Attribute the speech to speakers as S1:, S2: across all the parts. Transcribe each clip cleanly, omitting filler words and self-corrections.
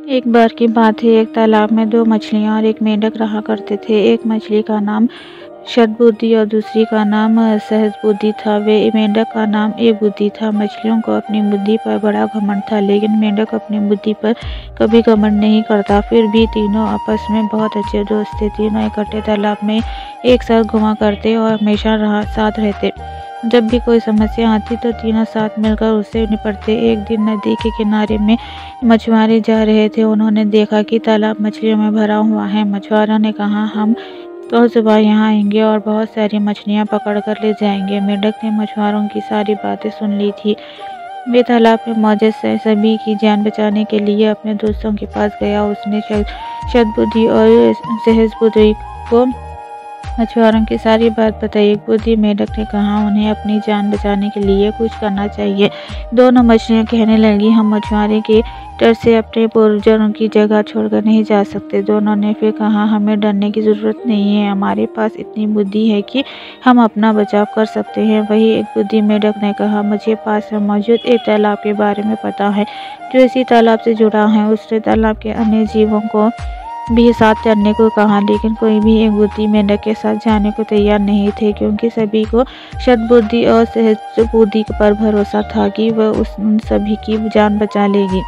S1: एक बार की बात है, एक तालाब में दो मछलियाँ और एक मेंढक रहा करते थे। एक मछली का नाम शतबुद्धि और दूसरी का नाम सहस्रबुद्धि था। वे मेंढक का नाम एक बुद्धि था। मछलियों को अपनी बुद्धि पर बड़ा घमंड था, लेकिन मेंढक अपनी बुद्धि पर कभी घमंड नहीं करता। फिर भी तीनों आपस में बहुत अच्छे दोस्त थे। तीनों इकट्ठे तालाब में एक साथ घुमा करते और हमेशा साथ रहते। जब भी कोई समस्या आती तो तीनों साथ मिलकर उससे निपटते। एक दिन नदी के किनारे में मछुआरे जा रहे थे। उन्होंने देखा कि तालाब मछलियों में भरा हुआ है। मछुआरों ने कहा, हम कल सुबह यहाँ आएंगे और बहुत सारी मछलियाँ पकड़ कर ले जाएंगे। मेंढक ने मछुआरों की सारी बातें सुन ली थी। वे तालाब में मौजूद सभी की जान बचाने के लिए अपने दोस्तों के पास गया। उसने शतबुद्धि और सहस्रबुद्धि को मछुआरों की सारी बात बताई। एक बुद्धि मेंढक ने कहा, उन्हें अपनी जान बचाने के लिए कुछ करना चाहिए। दोनों मछलियां कहने लगी, हम मछुआरे के डर से अपने पूर्वजों की जगह छोड़कर नहीं जा सकते। दोनों ने फिर कहा, हमें डरने की जरूरत नहीं है, हमारे पास इतनी बुद्धि है कि हम अपना बचाव कर सकते हैं। वही एक बुद्धि मेंढक ने कहा, मुझे पास में मौजूद एक तालाब के बारे में पता है जो इसी तालाब से जुड़ा है। उसने तालाब के अन्य जीवों को भी साथ चलने को कहा, लेकिन कोई भी एक बुद्धि मेंढक के साथ जाने को तैयार नहीं थे, क्योंकि सभी को शतबुद्धि और सहस्रबुद्धि पर भरोसा था कि वह उन सभी की जान बचा लेगी।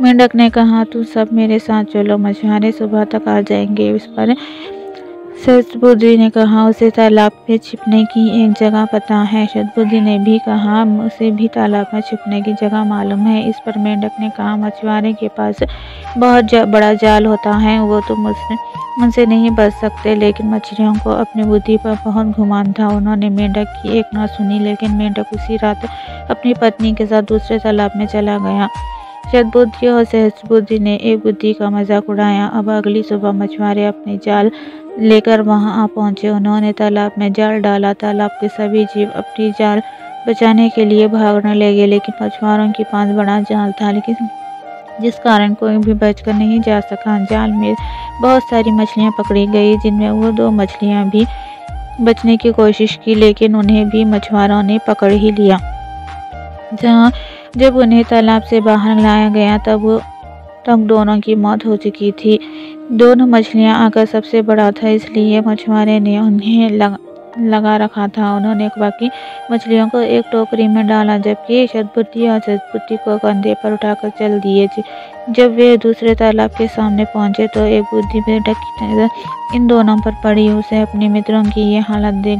S1: मेंढक ने कहा, तुम सब मेरे साथ चलो, मछुआरे सुबह तक आ जाएंगे। इस पर सहस्रबुद्धि ने कहा, उसे तालाब में छिपने की एक जगह पता है। शतबुद्धि ने भी कहा, उसे भी तालाब में छिपने की जगह मालूम है। इस पर मेंढक ने कहा, मछुआरे के पास बहुत बड़ा जाल होता है, वो तुम उनसे नहीं बच सकते। लेकिन मछलियों को अपनी बुद्धि पर बहुत घुमान था। उन्होंने मेंढक की एक न सुनी, लेकिन मेंढक उसी रात अपनी पत्नी के साथ दूसरे तालाब में चला गया। शतबुद्धि और सहस्रबुद्धि ने एक बुद्धि का मजाक उड़ाया। अब अगली सुबह मछुआरे अपने जाल लेकर वहां आ पहुंचे। उन्होंने तालाब में जाल डाला। तालाब के सभी जीव अपनी जाल बचाने के लिए भागने लगे, लेकिन मछुआरों के पास बड़ा जाल था, लेकिन जिस कारण कोई भी बचकर नहीं जा सका। जाल में बहुत सारी मछलियां पकड़ी गई, जिनमें वो दो मछलियां भी बचने की कोशिश की, लेकिन उन्हें भी मछुआरों ने पकड़ ही लिया। जब उन्हें तालाब से बाहर लाया गया तब दोनों की मौत हो चुकी थी। दोनों मछलियां आकर सबसे बड़ा था, इसलिए मछुआरे ने उन्हें लगा रखा था। उन्होंने बाकी मछलियों को एक टोकरी में डाला, जबकि शतबुद्धि और सहस्रबुद्धि को कंधे पर उठाकर चल दिए। जब वे दूसरे तालाब के सामने पहुंचे तो एक बुद्धि मेंढक की नजर इन दोनों पर पड़ी। उसे अपने मित्रों की ये हालत देख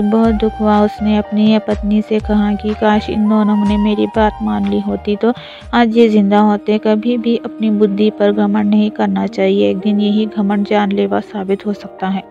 S1: बहुत दुख हुआ। उसने अपनी पत्नी से कहा कि काश इन दोनों ने मेरी बात मान ली होती तो आज ये जिंदा होते। कभी भी अपनी बुद्धि पर घमंड नहीं करना चाहिए, एक दिन यही घमंड जानलेवा साबित हो सकता है।